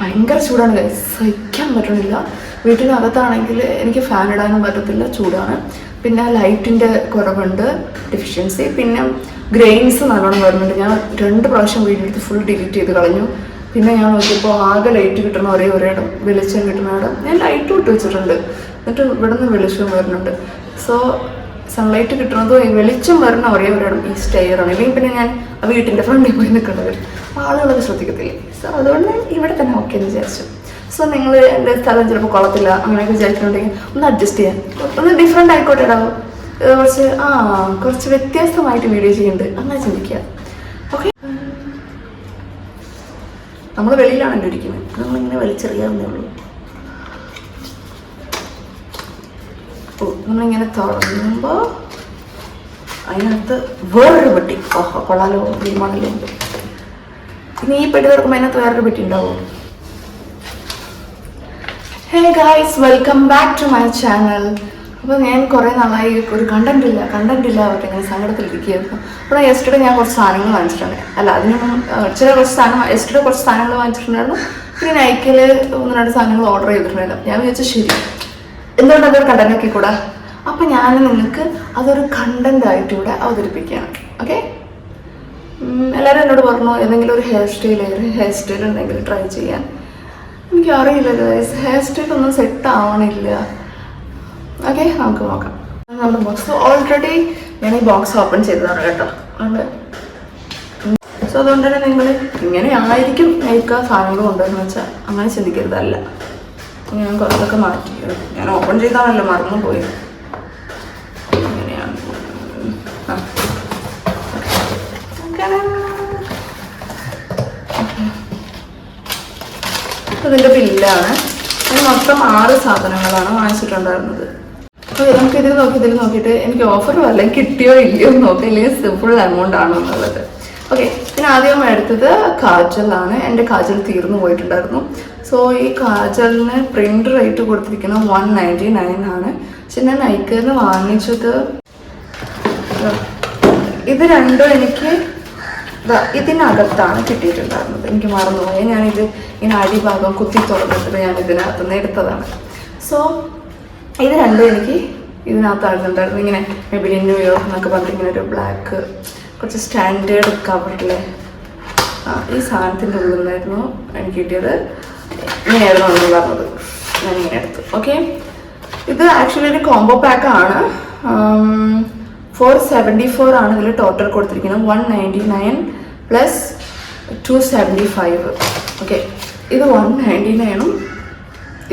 ഭയങ്കര ചൂടാണ് ഗൈസ്, സഹിക്കാൻ പറ്റണില്ല. വീട്ടിനകത്താണെങ്കിൽ എനിക്ക് ഫാൻ ഇടാനും പറ്റത്തില്ല, ചൂടാണ്. പിന്നെ ലൈറ്റിൻ്റെ കുറവുണ്ട്, ഡെഫിഷ്യൻസി. പിന്നെ ഗ്രെയിൻസ് നല്ലോണം വരുന്നുണ്ട്. ഞാൻ 2 പ്രാവശ്യം വീഡിയോ എടുത്ത് ഫുൾ ഡിലീറ്റ് ചെയ്ത് കളഞ്ഞു. പിന്നെ ഞാൻ നോക്കിയപ്പോൾ ആകെ ലൈറ്റ് കിട്ടണ ഒരേ ഇടം, വെളിച്ചം കിട്ടുന്ന ഇടം ഞാൻ ലൈറ്റ് വിട്ട് വെച്ചിട്ടുണ്ട്. എന്നിട്ട് ഇവിടെ നിന്ന് വെളിച്ചം വരുന്നുണ്ട്. സോ സൺലൈറ്റ് കിട്ടുന്നതോ വെളിച്ചം വരുന്ന ഒരേ ഇടം ഈ സ്റ്റെയറാണ്. ഇല്ലെങ്കിൽ പിന്നെ ഞാൻ ആ വീട്ടിൻ്റെ ഫ്രണ്ടിൽ പോയി നിൽക്കേണ്ടത്, ആളുകളൊക്കെ ശ്രദ്ധിക്കത്തില്ലേ. സോ അതുകൊണ്ട് ഇവിടെ തന്നെ ഓക്കെ എന്ന് വിചാരിച്ചു. സോ നിങ്ങൾ എൻ്റെ സ്ഥലം ചിലപ്പോൾ കൊള്ളത്തില്ല അങ്ങനെയൊക്കെ വിചാരിച്ചിട്ടുണ്ടെങ്കിൽ ഒന്ന് അഡ്ജസ്റ്റ് ചെയ്യാം, ഒന്ന് ഡിഫറെൻ്റ് ആയിക്കോട്ടെ ഇടാവും, കുറച്ച് വ്യത്യസ്തമായിട്ട് വീഡിയോ ചെയ്യുന്നുണ്ട് അങ്ങനെ ചിന്തിക്കുക. ഓക്കെ, നമ്മൾ വെളിയിലാണല്ലോ ഇരിക്കുന്നത്, നമ്മളിങ്ങനെ വലിച്ചെറിയാവുന്നേ ഉള്ളൂ. നമ്മളിങ്ങനെ തുറന്നുമ്പോൾ അതിനകത്ത് വേറൊരു പെട്ടി. ഓഹോ, കൊള്ളാലോ, ഭീമാണല്ലോ. ഇനി ഈ പെട്ടി തുറക്കുമ്പോൾ അതിനകത്ത് വേറൊരു പെട്ടി ഉണ്ടാവും. Hey guys, welcome back to my channel. അപ്പോൾ ഞാൻ കുറേ നാളായി ഒരു കണ്ടന്റ് ഇല്ല പറഞ്ഞിട്ട് ഇങ്ങനെ സങ്കടത്തിലിരിക്കുകയായിരുന്നു. അപ്പോൾ യെസ്റ്റർഡേ ഞാൻ കുറച്ച് സാധനങ്ങൾ വാങ്ങിച്ചിട്ടുണ്ട്. അല്ല, കുറച്ച് സാധനങ്ങൾ വാങ്ങിച്ചിട്ടുണ്ടായിരുന്നു. പിന്നെ നൈക്കിൽ 1-2 സാധനങ്ങൾ ഓർഡർ ചെയ്തിട്ടുണ്ടായിരുന്നു. ഞാൻ വിചാരിച്ചു ശരി, എന്തുകൊണ്ട് അതൊരു കണ്ടന്റ് ആക്കി കൂടാ. അപ്പം ഞാൻ നിങ്ങൾക്ക് അതൊരു കണ്ടന്റ് ആയിട്ട് ഇവിടെ അവതരിപ്പിക്കുകയാണ്. ഓക്കെ, എല്ലാവരും എന്നോട് പറഞ്ഞു ഏതെങ്കിലും ഒരു ഹെയർ സ്റ്റൈൽ ഉണ്ടെങ്കിൽ ട്രൈ ചെയ്യാൻ. എനിക്കറിയില്ല ഗൈസ്, ഹെയർ സ്റ്റൈൽ ഒന്നും സെറ്റ് ആവണില്ല. ഓക്കെ, നമുക്ക് നോക്കാം. നമ്മുടെ ബോക്സ് ഓൾറെഡി ഞാൻ ഈ ബോക്സ് ഓപ്പൺ ചെയ്തതാണ് കേട്ടോ. സോ അതുകൊണ്ട് തന്നെ നിങ്ങൾ ഇങ്ങനെ ആയിരിക്കും എനിക്ക് സാധനങ്ങൾ കൊണ്ടുവന്ന് വെച്ചാൽ അങ്ങനെ ചിന്തിക്കരുതല്ല. ഞാൻ കുറച്ചൊക്കെ മാറ്റി, ഞാൻ ഓപ്പൺ ചെയ്താണല്ലോ, മറന്നു പോയി. ഇങ്ങനെയാണ്. ഇതിൻ്റെ ബില്ലാണ്. മൊത്തം 6 സാധനങ്ങളാണ് വാങ്ങിച്ചിട്ടുണ്ടായിരുന്നത്. അപ്പോൾ നമുക്ക് ഇതിൽ നോക്കിയിട്ട് എനിക്ക് ഓഫർ വല്ല കിട്ടിയോ ഇല്ലയോ നോക്കാം, ഇല്ലെങ്കിൽ ഫുൾ എമൗണ്ട് ആണോ എന്നുള്ളത്. ഓക്കെ, പിന്നെ ആദ്യം എടുത്തത് കാജലാണ്. എൻ്റെ കാജൽ തീർന്നു പോയിട്ടുണ്ടായിരുന്നു. സോ ഈ കാജലിന് പ്രിൻ്റ് റേറ്റ് കൊടുത്തിരിക്കുന്നത് 199 ആണ്. പക്ഷെ ഞാൻ നൈക്കിന്ന് വാങ്ങിച്ചത് ഇത് രണ്ടും എനിക്ക് ഇതിനകത്താണ് കിട്ടിയിട്ടുണ്ടായിരുന്നത്. എനിക്ക് മറന്നുപോയി, ഞാനിത് ഇങ്ങനെ അടിഭാഗം കുത്തി തുറന്നിട്ട് ഞാൻ ഇതിനകത്തുനിന്ന് എടുത്തതാണ്. സോ ഇത് രണ്ടും എനിക്ക് ഇതിനകത്തായിരുന്നുണ്ടായിരുന്നു. ഇങ്ങനെ മെബിലിൻ ന്യൂയോർക്ക് എന്നൊക്കെ പറഞ്ഞിട്ട് ഇങ്ങനെ ഒരു ബ്ലാക്ക് കുറച്ച് സ്റ്റാൻഡേർഡ് കവറിലെ ഈ സാധനത്തിൻ്റെ ഉള്ളിൽ നിന്നായിരുന്നു എനിക്ക് കിട്ടിയത്. ഇങ്ങനെയായിരുന്നു എന്ന് പറഞ്ഞത്, ഞാനിങ്ങനെ എടുത്തു. ഓക്കെ, ഇത് ആക്ച്വലി ഒരു കോംബോ പാക്കാണ്. 474 ആണ് ഇതിൽ ടോട്ടൽ കൊടുത്തിരിക്കുന്നത്. 199 പ്ലസ് 275. ഓക്കെ, ഇത് 199ഉം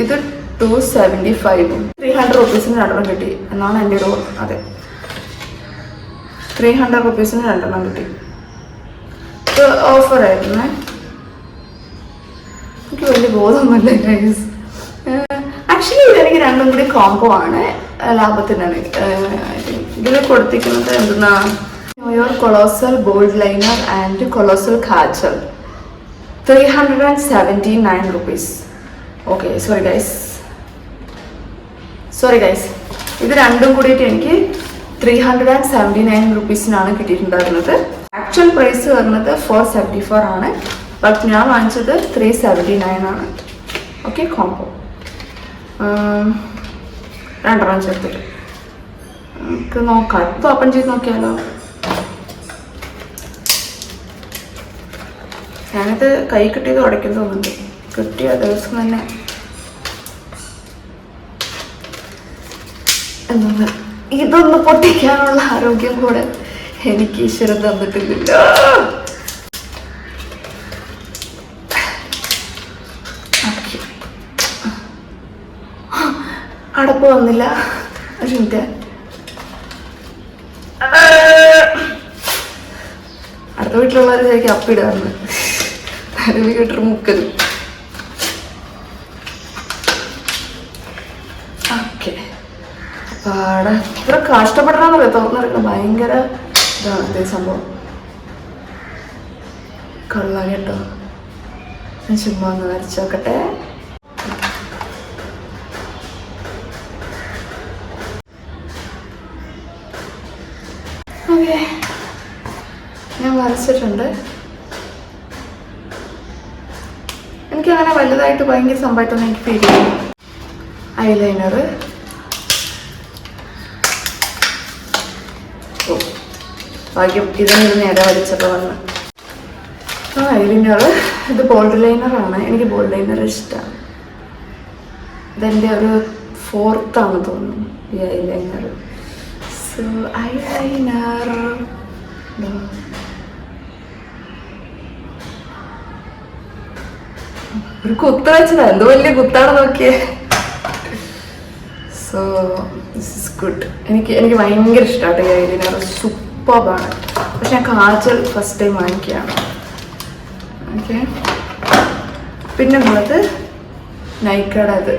ഇത് 275ഉം 300 റുപ്പീസിന് 2 കിട്ടി എന്നാണ് എൻ്റെ ഒരു അതെ, 300 റുപ്പീസിന് 2 കിട്ടി. ഇത് ഓഫറായിരുന്നേ. എനിക്ക് വലിയ ബോധമൊന്നുമില്ല ഗൈസ്. ആക്ച്വലി ഇതെനിക്ക് രണ്ടും കൂടി കോംബോ ആണ്, ലാഭത്തിനാണ്. ഇതിൽ കൊടുത്തിരിക്കുന്നത് എന്തെന്നാ, New York colossal bold liner and colossal kajal 379 rupees. Okay, sorry guys, ഇത് രണ്ടും കൂടിയിട്ട് എനിക്ക് 379 റുപ്പീസിനാണ് കിട്ടിയിട്ടുണ്ടായിരുന്നത്. ആക്ച്വൽ പ്രൈസ് വരുന്നത് 474 ആണ്, ബട്ട് ഞാൻ വാങ്ങിച്ചത് 379 ആണ്. ഓക്കെ, കോംബോ 2 ചേർത്തിട്ട് നമുക്ക് നോക്കാം. ഇത് ഓപ്പൺ ചെയ്ത് നോക്കിയാലോ. ഞാനിത് കൈ കിട്ടിയത് ഉടയ്ക്കാൻ തോന്നുന്നുണ്ട്. കിട്ടിയ ദിവസം തന്നെ എന്താ, ഇതൊന്ന് പൊട്ടിക്കാനുള്ള ആരോഗ്യം കൂടെ എനിക്ക് ഈശ്വരൻ തന്നിട്ടില്ല. അടപ്പ് വന്നില്ല. ഒരു മിനിറ്റ്, അടുത്ത വീട്ടിലുള്ളവർ ശരിക്കും അപ്പിടാറുണ്ട്, അരുവി കിട്ടൊരു മുക്കൽ. ഓക്കെ, പാടെ ഇത്ര കഷ്ടപ്പെടണമെന്നല്ലേ തുറന്നെടുക്കണം. ഭയങ്കര ഇതാണ് അതേ സംഭവം. കൊള്ളാം കേട്ടോ. ഞാൻ ചുമ്മാ ഒന്ന് വരച്ച് നോക്കട്ടെ. ഓക്കെ, ഞാൻ വരച്ചിട്ടുണ്ട്. എനിക്കങ്ങനെ വലുതായിട്ട് ഭയങ്കര സംഭവമായിട്ടൊന്നും എനിക്ക് ഫീൽ ചെയ്യും. ഐലൈനർ, ഭാഗ്യം ഇതിനൊരു നേരെ വലിച്ചപ്പോൾ വന്ന്. ഐലൈനർ, ഇത് ബോൾഡ് ലൈനറാണ്. എനിക്ക് ബോൾഡ് ലൈനർ ഇഷ്ടമാണ്. ഇതെൻ്റെ ഒരു 4th ആണ് തോന്നുന്നു ഈ ഐലൈനർ. സോ ഐലൈനർ ഒരു കുത്ത് വെച്ചതാ, എന്തോ വലിയ കുത്താണ് നോക്കിയേ. So this is good. എനിക്ക് ഭയങ്കര ഇഷ്ടമാണ് ഈ ഐലൈനർ, സൂപ്പറാണ്. പക്ഷെ ഞാൻ കാജൽ ഫസ്റ്റ് ടൈം വാങ്ങിക്കുകയാണ്. ഓക്കെ, പിന്നെ ഉള്ളത് നൈക്കയുടെ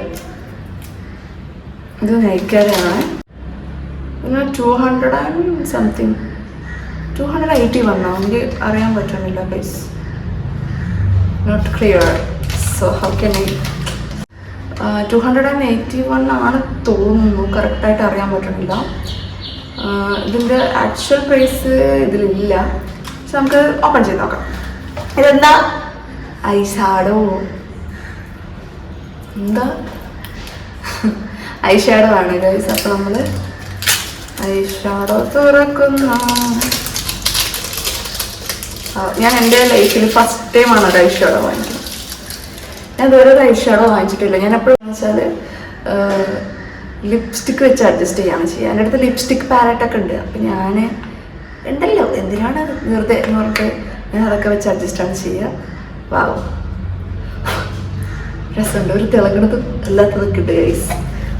ഇത് നൈക്കയുടെയാണ്. പിന്നെ 200 and something, 281 എനിക്ക് അറിയാൻ പറ്റുന്നില്ല guys, not clear. So how can I 281 ആണ് തോന്നുന്നു, കറക്റ്റായിട്ട് അറിയാൻ പറ്റുന്നില്ല. ഇതിൻ്റെ ആക്ച്വൽ പ്രൈസ് ഇതിലില്ല. പക്ഷെ നമുക്ക് ഓപ്പൺ ചെയ്ത് നോക്കാം. ഇതെന്താ? ഐഷാഡോ. എന്താ? ഐഷാഡോ ആണ് ഗൈസ്. അപ്പോൾ നമ്മൾ ഐഷാഡോ തുറക്കുന്ന, ഞാൻ എൻ്റെ ലൈഫിൽ ഫസ്റ്റ് ടൈമാണ് ഒരു ഐഷാഡോ വാങ്ങിക്കുന്നത്. ഞാൻ ഇതുവരെ ഒരു ഐഷാഡോ വാങ്ങിച്ചിട്ടില്ല. ഞാൻ എപ്പോഴാണെന്ന് വെച്ചാൽ ലിപ്സ്റ്റിക്ക് വെച്ച് അഡ്ജസ്റ്റ് ചെയ്യാണ് ചെയ്യുക. എൻ്റെ അടുത്ത് ലിപ്സ്റ്റിക് പാലറ്റൊക്കെ ഉണ്ട്. അപ്പം ഞാൻ ഉണ്ടല്ലോ, എന്തിനാണ് വെറുതെ എന്ന് പറഞ്ഞിട്ട് ഞാൻ അതൊക്കെ വെച്ച് അഡ്ജസ്റ്റാണ് ചെയ്യുക. വാവ്, രസമുണ്ട്. ഒരു തിളങ്ങണതും അല്ലാത്തതൊക്കെ ഉണ്ട് ഗൈസ്.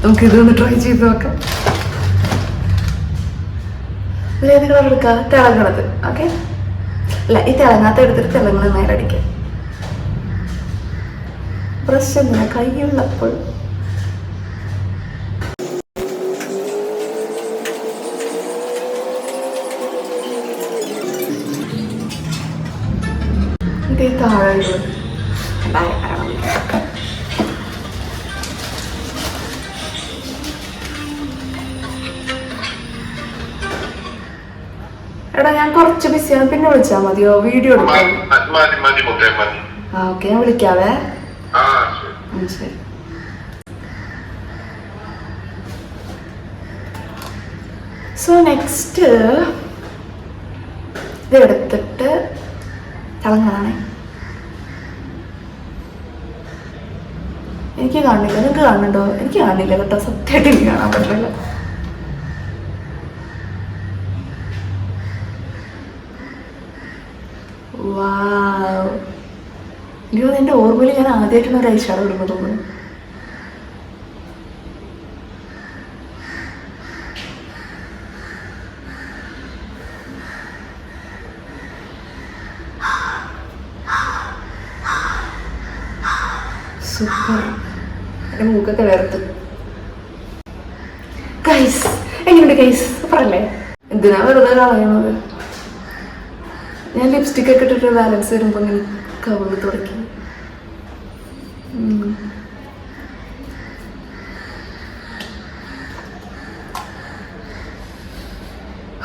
നമുക്ക് ഇതൊന്ന് ട്രൈ ചെയ്ത് നോക്കാം. ഇതിലേത് കളർ എടുക്കുക? തിളങ്ങണത്. ഓക്കെ, അല്ല ഈ തിളങ്ങാത്ത എടുത്തിട്ട് തിളങ്ങണ നേരെ അടിക്കാം. ബ്രഷ് എന്തിനാ കൈയുള്ളപ്പോൾ? ഇത് താഴെ എടാ, ഞാൻ കുറച്ച് ബിസിയാണ്, പിന്നെ വിളിച്ചാൽ മതിയോ? വീഡിയോ എടുക്കാം. ഓക്കെ, ഞാൻ വിളിക്കാവേ. ശരി. സോ നെക്സ്റ്റ് ഇത് എടുത്തിട്ട് തിളങ്ങാണേ. എനിക്ക് കാണില്ല, നിങ്ങൾക്ക് കാണുന്നുണ്ടോ? എനിക്ക് കാണില്ല കേട്ടോ, സത്യമായിട്ട് എനിക്ക് കാണാൻ പറ്റില്ല. വാവ്, എനിക്ക് എൻ്റെ ഓർമ്മയിൽ ഞാൻ ആദ്യമായിട്ടാണ് ഒരു ഐഷാഡോ ഇടുന്നത് തോന്നുന്നു. സൂപ്പർ. എൻ്റെ മൂക്കൊക്കെ വേർത്ത്. ഗൈസ് എങ്ങനെയുണ്ട് ഗൈസ്? സൂപ്പറല്ലേ? എന്തിനാ വെറുതെ കളയണത്? ഞാൻ ലിപ്സ്റ്റിക് ഒക്കെ ഇട്ടിട്ട് ബാലൻസ് വരുമ്പോൾ ഇങ്ങനെ കവിള് തുടക്കി.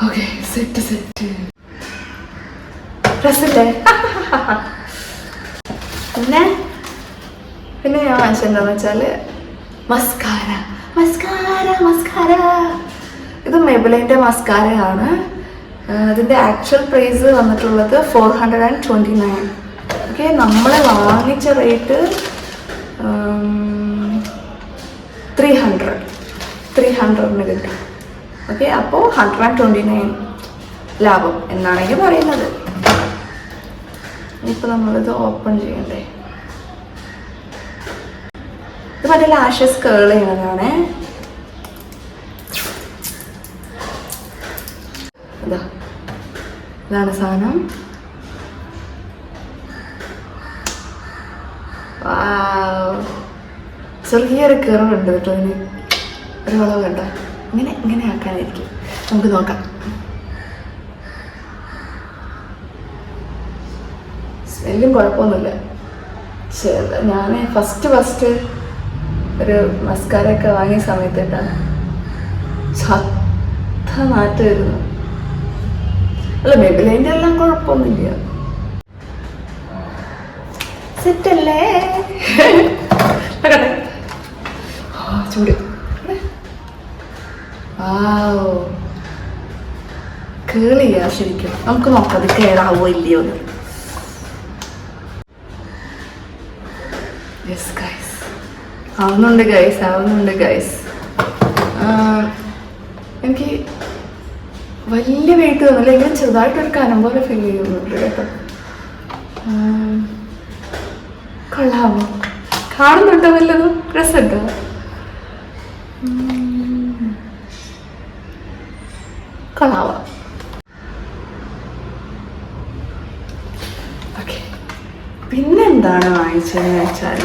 Okay, set set. രസല്ലേ? പിന്നെ ഞാൻ വാങ്ങിച്ചെന്താന്ന് വെച്ചാൽ മസ്കാര. മസ്കാര മസ്കാര ഇത് മെബിലൈൻ്റെ മസ്കാരയാണ്. ഇതിൻ്റെ ആക്ച്വൽ പ്രൈസ് വന്നിട്ടുള്ളത് 429. ഓക്കെ, നമ്മൾ വാങ്ങിച്ച റേറ്റ് 300 കിട്ടും. ഓക്കെ, അപ്പോൾ 129 ലാഭം എന്നാണ് എനിക്ക് പറയുന്നത്. ഇപ്പോൾ നമ്മളിത് ഓപ്പൺ ചെയ്യണ്ടേ? ഇത് മറ്റേ ലാഷസ് കേൾ ചെയ്യണതാണ്. ഇതാണ് സാധനം. ചെറിയൊരു കയറുണ്ട് കേട്ടോ ഇതിന്. ഒരു വളവ് കണ്ട ഇങ്ങനെ ആക്കാനായിരിക്കും. നമുക്ക് നോക്കാം. സ്മെല്ലും കുഴപ്പമൊന്നുമില്ല. ഞാൻ ഫസ്റ്റ് ഒരു മസ്കാരയൊക്കെ വാങ്ങിയ സമയത്തേട്ടാണ് മാറ്റം വരുന്നു. അല്ല, മെബിലൈൻ്റെ എല്ലാം കുഴപ്പമൊന്നുമില്ല. സെറ്റല്ലേ? ചൂട്. കേളിയാ ശരിക്കും. നമുക്ക് നോക്കാം അത് കേടാവോ ഇല്ലയോ എന്ന്. യെസ് ഗൈസ്, ആവുന്നുണ്ട് ഗൈസ്. എനിക്ക് വലിയ വെയിറ്റ് തോന്നില്ല, എങ്കിലും ചെറുതായിട്ടൊരു കനം പോലെ ഫീൽ ചെയ്യുന്നുണ്ട് കേട്ടോ. കൊള്ളാമോ? കാണുന്നുണ്ടോ വല്ലതും? രസമുണ്ടോ? കൊള്ളാമോ? ഓക്കെ, പിന്നെന്താണ് വാങ്ങിച്ചതെന്ന് വെച്ചാൽ,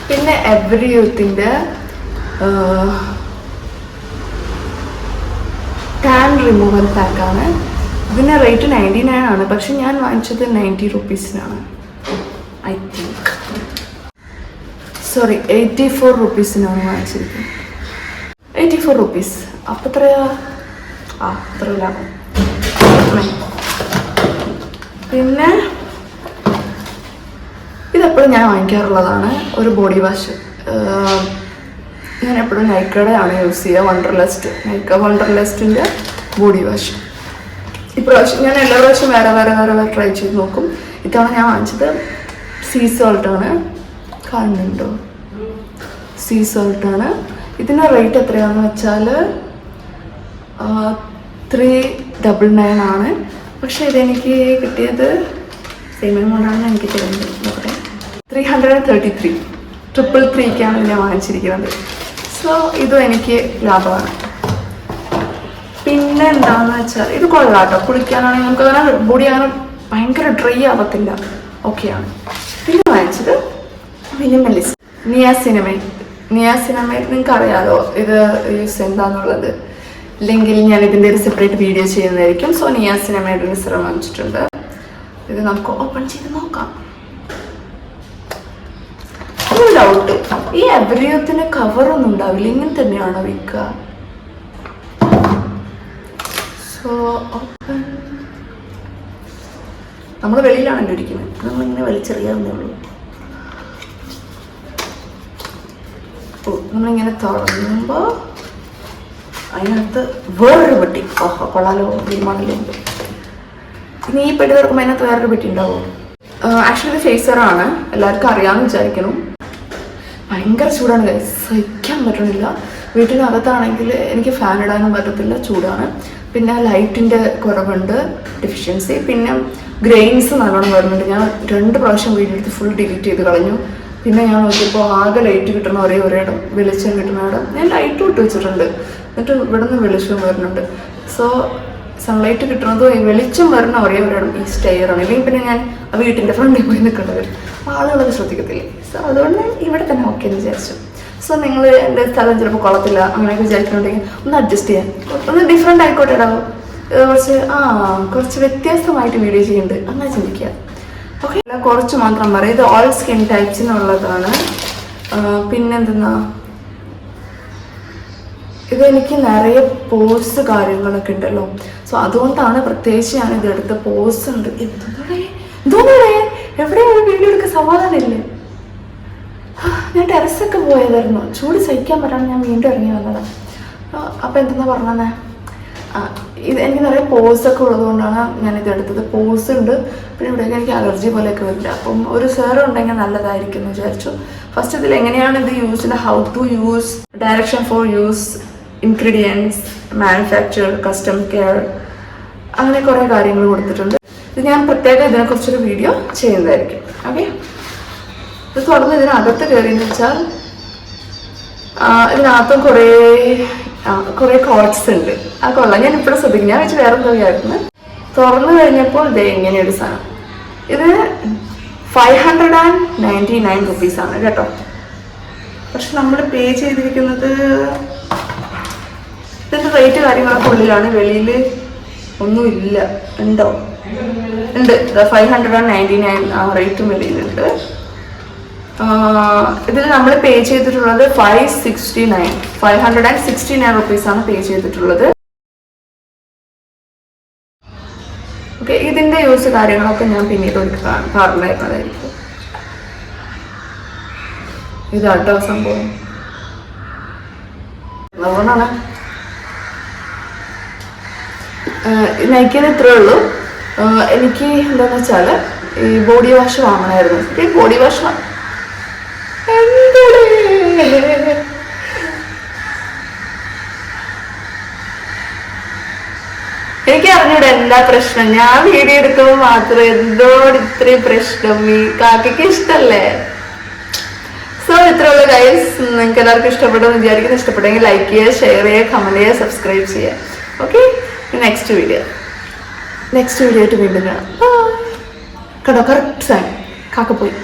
പിന്നെ എവറി യൂത്തിൻ്റെ ടാൻ റിമൂവൽ പാക്കാണ്. ഇതിന് റേറ്റ് 99 ആണ്, പക്ഷെ ഞാൻ വാങ്ങിച്ചത് 90 റുപ്പീസിനാണ്. ഐ തിങ്ക് 84 റുപ്പീസിനാണ് വാങ്ങിച്ചിരിക്കുന്നത്. 84 റുപ്പീസ്. അപ്പം എത്രയാ? അത്ര ലാഭം. പിന്നെ ഇതെപ്പോഴും ഞാൻ വാങ്ങിക്കാറുള്ളതാണ്, ഒരു ബോഡി വാഷ്. ഞാൻ എപ്പോഴും നൈക്കയുടെ ആണ് യൂസ് ചെയ്യുക. നൈക്ക വണ്ടർലസ്റ്റിൻ്റെ ബോഡി വാഷ്. ഇപ്രാവശ്യം ഞാൻ എല്ലാ പ്രാവശ്യം വേറെ ട്രൈ ചെയ്ത് നോക്കും. ഇത്തവണ ഞാൻ വാങ്ങിച്ചത് സീ സോൾട്ടാണ്. കാണുന്നുണ്ടോ? സീ സോൾട്ടാണ്. ഇതിൻ്റെ റേറ്റ് എത്രയാണെന്ന് വെച്ചാൽ 399 ആണ്. പക്ഷെ ഇതെനിക്ക് കിട്ടിയത് സെയിം എമൗണ്ടാണ് എനിക്ക് തരുന്നത്. നോക്കട്ടെ, 333. 333ക്കാണ് ഞാൻ വാങ്ങിച്ചിരിക്കുന്നത്. സോ ഇതും എനിക്ക് ലാഭമാണ്. പിന്നെ എന്താണെന്ന് വെച്ചാൽ ഇത് കൊള്ളാട്ടോ, കുളിക്കാനാണെങ്കിൽ നമുക്ക് അങ്ങനെ ബോഡി അങ്ങനെ ഭയങ്കര ഡ്രൈ ആവത്തില്ല, ഓക്കെയാണ്. പിന്നെ വാങ്ങിച്ചത് മിനിമലിസ്റ്റ് നിയാസിനമൈഡ്. നിങ്ങൾക്ക് അറിയാലോ ഇത് യൂസ് എന്താണെന്നുള്ളത്. ഇല്ലെങ്കിൽ ഞാൻ ഇതിൻ്റെ ഒരു സെപ്പറേറ്റ് വീഡിയോ ചെയ്യുന്നതായിരിക്കും. സോ നിയാസിനമൈഡിൻ്റെ സിറം വാങ്ങിച്ചിട്ടുണ്ട്. ഇത് നമുക്ക് ഓപ്പൺ ചെയ്ത് നോക്കാം. ഒരു ഡൗട്ട്, ഈ എവരിയത്തിന് കവറൊന്നും ഉണ്ടാവില്ല, ഇങ്ങനെ തന്നെയാണോ വിൽക്കുക? So open. നമ്മൾ വെളിയിലാണല്ലോ ഇരിക്കുന്നത്, നമ്മളിങ്ങനെ വലിച്ചെറിയാവുന്നേ ഉള്ളൂ. നമ്മളിങ്ങനെ തുറന്നുമ്പോൾ അതിനകത്ത് വേറൊരു പെട്ടി. കൊള്ളാലോ, വിമാനലുണ്ട്. ഇനി ഈ പെട്ടി തുറക്കുമ്പോൾ അതിനകത്ത് വേറൊരു പെട്ടി ഉണ്ടാവും. ആക്ച്വലി ഫേസറാണ്, എല്ലാവർക്കും അറിയാമെന്ന് വിചാരിക്കണം. ഭയങ്കര ചൂടാണ് ഗൈസ്, സഹിക്കാൻ പറ്റണില്ല. വീട്ടിനകത്താണെങ്കിൽ എനിക്ക് ഫാൻ ഇടാനും പറ്റത്തില്ല, ചൂടാണ്. പിന്നെ ലൈറ്റിൻ്റെ കുറവുണ്ട്, ഡെഫിഷ്യൻസി. പിന്നെ ഗ്രെയിൻസ് നല്ലോണം വരുന്നുണ്ട്. ഞാൻ 2 പ്രാവശ്യം വീഡിയോ എടുത്ത് ഫുൾ ഡിലീറ്റ് ചെയ്ത് കളഞ്ഞു. പിന്നെ ഞാൻ നോക്കിയപ്പോൾ ആകെ ലൈറ്റ് കിട്ടുന്ന ഒരേ ഇടം, വെളിച്ചം കിട്ടുന്ന ഇടം ഞാൻ ലൈറ്റ് ഇട്ട് വെച്ചിട്ടുണ്ട്. എന്നിട്ട് ഇവിടെ നിന്ന് വെളിച്ചം വരുന്നുണ്ട്. സോ സൺലൈറ്റ് കിട്ടുന്നതോ ഈ വെളിച്ചം വരുന്ന ഒരേ ഇടം ഈ സ്റ്റെയറാണ്. ഇല്ലെങ്കിൽ പിന്നെ ഞാൻ ആ വീട്ടിൻ്റെ ഫ്രണ്ടിൽ പോയി നിൽക്കേണ്ടി വരും, ആളുകളത് ശ്രദ്ധിക്കത്തില്ലേ. സോ അതുകൊണ്ട് ഇവിടെ തന്നെ ഓക്കെ എന്ന് വിചാരിച്ചു. സോ നിങ്ങൾ എൻ്റെ സ്ഥലം ചിലപ്പോൾ കൊള്ളത്തില്ല അങ്ങനെയൊക്കെ വിചാരിക്കുന്നുണ്ടെങ്കിൽ ഒന്ന് അഡ്ജസ്റ്റ് ചെയ്യാൻ, ഒന്ന് ഡിഫറെൻ്റ് ആയിക്കോട്ടെ ഇടാവും, കുറച്ച് വ്യത്യസ്തമായിട്ട് വീഡിയോ ചെയ്യുന്നുണ്ട് അങ്ങനെ ചിന്തിക്കുക. ഓക്കെ, കുറച്ച് മാത്രം പറയാം. ഇത് ഓൾ സ്കിൻ ടൈപ്സിനുള്ളതാണ്. പിന്നെന്തെന്നാ, ഇതെനിക്ക് നിറയെ പോസ് കാര്യങ്ങളൊക്കെ ഉണ്ടല്ലോ. സോ അതുകൊണ്ടാണ് പ്രത്യേകിച്ച് ഞാൻ ഇതെടുത്ത. പോസ് ഉണ്ട്. എന്തോന്നൂടെ എവിടെയാണ് വീഡിയോ എടുക്കാൻ സമാധാനമില്ലേ? ഞാൻ ടെറസൊക്കെ പോയതായിരുന്നു, ചൂട് സഹിക്കാൻ പറ്റാണ് ഞാൻ വീണ്ടും ഇറങ്ങി വന്നതാണ്. അപ്പം എന്തെന്നാ പറഞ്ഞേ, ഇത് എനിക്ക് നിറയെ പോസൊക്കെ ഉള്ളതുകൊണ്ടാണ് ഞാനിത് എടുത്തത്. പോസ് ഉണ്ട്, പിന്നെ ഇവിടെയൊക്കെ എനിക്ക് അലർജി പോലെയൊക്കെ വരില്ല. അപ്പം ഒരു സെറം ഉണ്ടെങ്കിൽ നല്ലതായിരിക്കും എന്ന് വിചാരിച്ചു. ഫസ്റ്റ് ഇതിൽ എങ്ങനെയാണ് ഇത് യൂസ് ചെയ്യുന്നത്, how to use, direction for use, ingredients, manufacture, custom care, അങ്ങനെ കുറേ കാര്യങ്ങൾ കൊടുത്തിട്ടുണ്ട്. ഇത് ഞാൻ പ്രത്യേകം ഇതിനെക്കുറിച്ചൊരു വീഡിയോ ചെയ്യുന്നതായിരിക്കും. ഓക്കെ, ഇത് തുറന്ന് ഇതിനകത്ത് കയറിയെന്ന് വെച്ചാൽ ഇതിനകത്തും കുറേ കോട്ട്സ് ഉണ്ട്. ആ കൊള്ളാം, ഞാൻ ഇപ്പോഴും ശ്രദ്ധിക്കും. ഞാൻ വെച്ച് വേറെ എന്തോ ആയിരുന്നു. തുറന്നു കഴിഞ്ഞപ്പോൾ ഇത് ഇങ്ങനെയൊരു സാധനം. ഇത് 599 റുപ്പീസാണ് കേട്ടോ. പക്ഷെ നമ്മൾ പേ ചെയ്തിരിക്കുന്നത് ഇതിൻ്റെ റേറ്റ് കാര്യങ്ങളൊക്കെ ഉള്ളിലാണ്, വെളിയിൽ ഒന്നുമില്ല. ഉണ്ട് 599 ആ റേറ്റും വെളിയിലുണ്ട്. ഇതിൽ നമ്മൾ പേ ചെയ്തിട്ടുള്ളത് 569 റുപ്പീസാണ് പേ ചെയ്തിട്ടുള്ളത്. ഓക്കെ, ഇതിൻ്റെ യൂസ് കാര്യങ്ങളൊക്കെ ഞാൻ പിന്നീട് പറഞ്ഞിരുന്നതായിരിക്കും. ഇതാട്ടോ സംഭവം. അതുകൊണ്ടാണ് നയിക്കുന്നത്. ഇത്രേ ഉള്ളൂ. എനിക്ക് എന്താന്ന് വെച്ചാൽ ഈ ബോഡി വാഷ് വാങ്ങണമായിരുന്നു. ഈ ബോഡി വാഷ് എനിക്ക് അറിഞ്ഞൂടെ എന്താ പ്രശ്നം. ഞാൻ വീഡിയോ എടുക്കുമ്പോൾ മാത്രം എന്തോട് ഇത്രയും പ്രശ്നം. ഈ കാക്കയ്ക്ക് ഇഷ്ടല്ലേ? സോ ഇത്രയുള്ള ഗൈസ്. നിങ്ങൾക്ക് എല്ലാവർക്കും ഇഷ്ടപ്പെട്ടെന്ന് വിചാരിക്കുന്നു. ഇഷ്ടപ്പെട്ടെങ്കിൽ ലൈക്ക് ചെയ്യുക, ഷെയർ ചെയ്യുക, കമന്റ് ചെയ്യുക, സബ്സ്ക്രൈബ് ചെയ്യുക. ഓക്കെ, നെക്സ്റ്റ് വീഡിയോ ആയിട്ട് വീണ്ടും കാണാം. കേട്ടോ, കറക്റ്റ് സമയം കാക്ക പോയി.